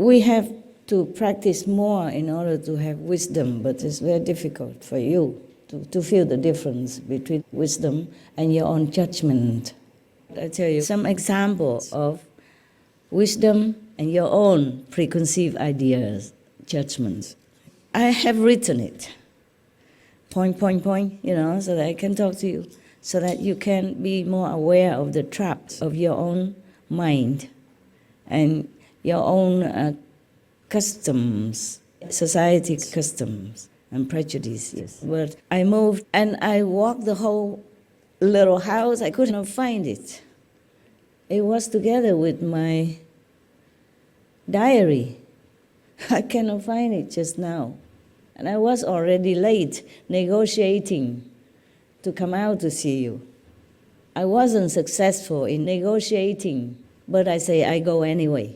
we have to practice more in order to have wisdom, but it's very difficult for you to feel the difference between wisdom and your own judgment. I'll tell you some example of wisdom and your own preconceived ideas, judgments. I have written it, point, so that I can talk to you, so that you can be more aware of the traps of your own mind and your own customs, society customs and prejudices. But I moved and I walked the whole little house. I couldn't find it. It was together with my diary. I cannot find it just now. And I was already late negotiating to come out to see you. I wasn't successful in negotiating, but I say I go anyway.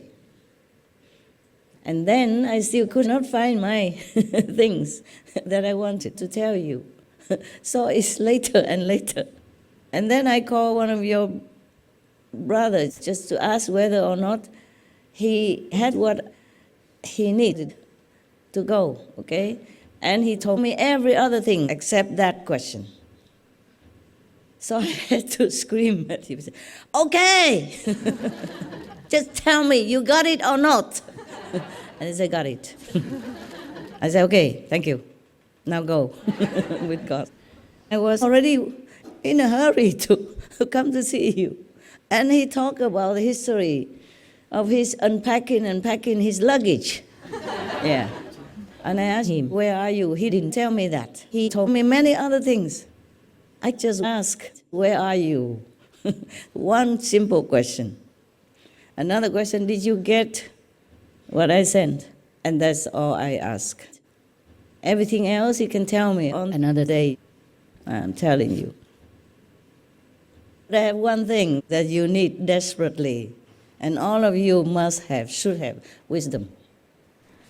And then I still could not find my things that I wanted to tell you. So it's later and later. And then I called one of your brothers just to ask whether or not he had what he needed to go, okay? And he told me every other thing except that question. So I had to scream at him, okay, just tell me, you got it or not? And he said, got it. I said, okay, thank you. Now go with God. I was already in a hurry to come to see you. And he talked about the history of his unpacking and packing his luggage. Yeah. And I asked him, where are you? He didn't tell me that. He told me many other things. I just asked, where are you? One simple question. Another question, did you get what I sent? And that's all I asked. Everything else he can tell me on another day. I'm telling you. But I have one thing that you need desperately, and all of you must have, should have, wisdom.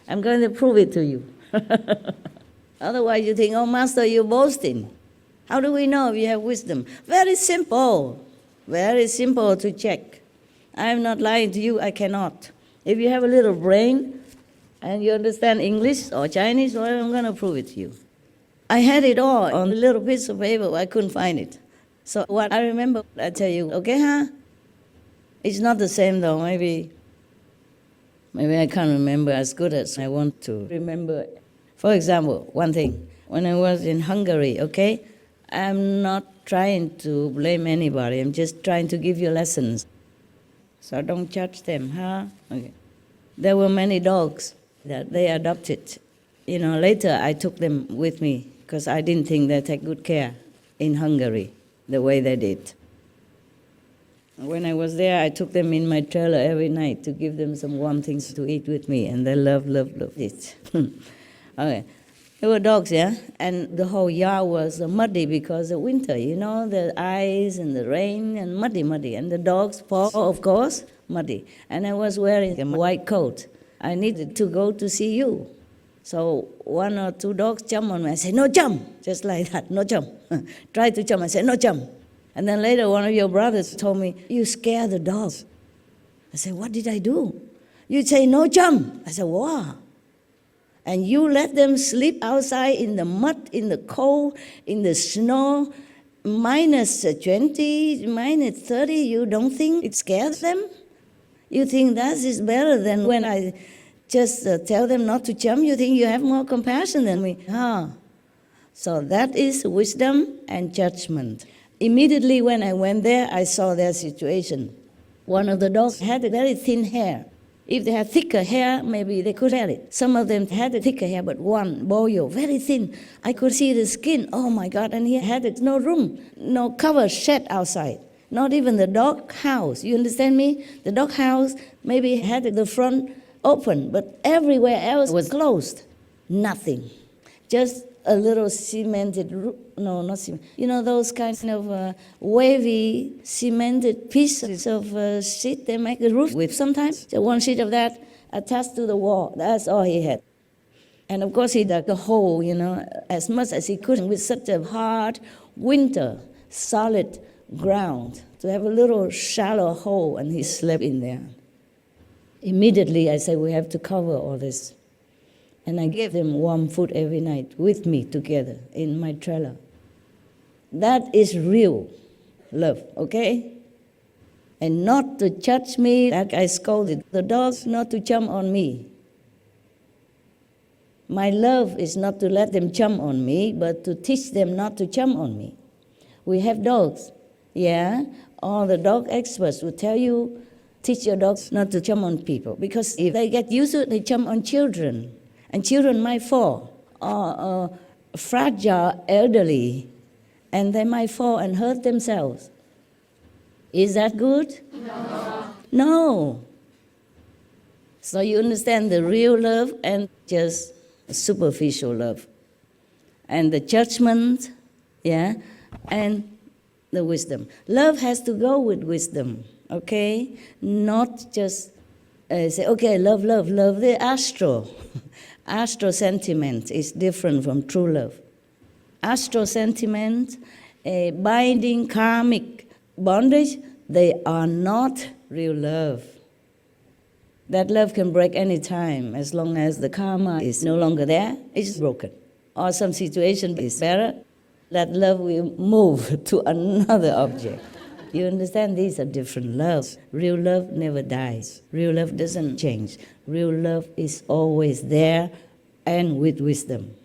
I'm going to prove it to you. Otherwise you think, oh, Master, you're boasting. How do we know if you have wisdom? Very simple to check. I'm not lying to you, I cannot. If you have a little brain and you understand English or Chinese, well, I'm going to prove it to you. I had it all on a little piece of paper, but I couldn't find it. So what I remember, I tell you, okay, huh? It's not the same though, maybe I can't remember as good as I want to remember. For example, one thing, when I was in Hungary, okay, I'm not trying to blame anybody, I'm just trying to give you lessons. So don't judge them, huh? Okay. There were many dogs that they adopted. You know, later I took them with me because I didn't think they take good care in Hungary the way they did. When I was there, I took them in my trailer every night to give them some warm things to eat with me, and they loved it. Okay. There were dogs, yeah? And the whole yard was muddy because of winter, you know, the ice and the rain and muddy. And the dogs' paw, of course, muddy. And I was wearing a white coat. I needed to go to see you. So one or two dogs jumped on me. I said, no jump, just like that, no jump. Try to jump. I said, no jump. And then later one of your brothers told me, you scare the dogs. I said, what did I do? You say, no jump. I said, wow. And you let them sleep outside in the mud, in the cold, in the snow, minus 20, minus 30, you don't think it scares them? You think that is better than when I just tell them not to jump? You think you have more compassion than me? So that is wisdom and judgment. Immediately when I went there, I saw their situation. One of the dogs had a very thin hair. If they had thicker hair, maybe they could have it. Some of them had a thicker hair, but one, boyo, very thin. I could see the skin, oh my God, and he had no room, no cover shed outside. Not even the dog house, you understand me? The dog house maybe had the front open, but everywhere else was closed. Nothing. Just a little cemented roof. No, not cement. You know those kinds of wavy cemented pieces of sheet they make a roof with sometimes? So one sheet of that attached to the wall. That's all he had. And of course he dug a hole, you know, as much as he could with such a hard winter, solid ground, to have a little shallow hole, and he slept in there. Immediately I say we have to cover all this. And I give them warm food every night with me together in my trailer. That is real love, okay? And not to judge me like I scolded the dogs, not to jump on me. My love is not to let them jump on me, but to teach them not to jump on me. We have dogs, yeah? All the dog experts will tell you, teach your dogs not to jump on people, because if they get used to it, they jump on children, and children might fall, or fragile elderly, and they might fall and hurt themselves. Is that good? No. No. So you understand the real love and just superficial love. And the judgment, yeah, and the wisdom. Love has to go with wisdom, okay? Not just say, okay, love. The astral. Astral sentiment is different from true love. Astral sentiment, binding karmic bondage, they are not real love. That love can break any time as long as the karma is no longer there, it's broken. Or some situation is better, that love will move to another object. You understand? These are different loves. Real love never dies. Real love doesn't change. Real love is always there and with wisdom.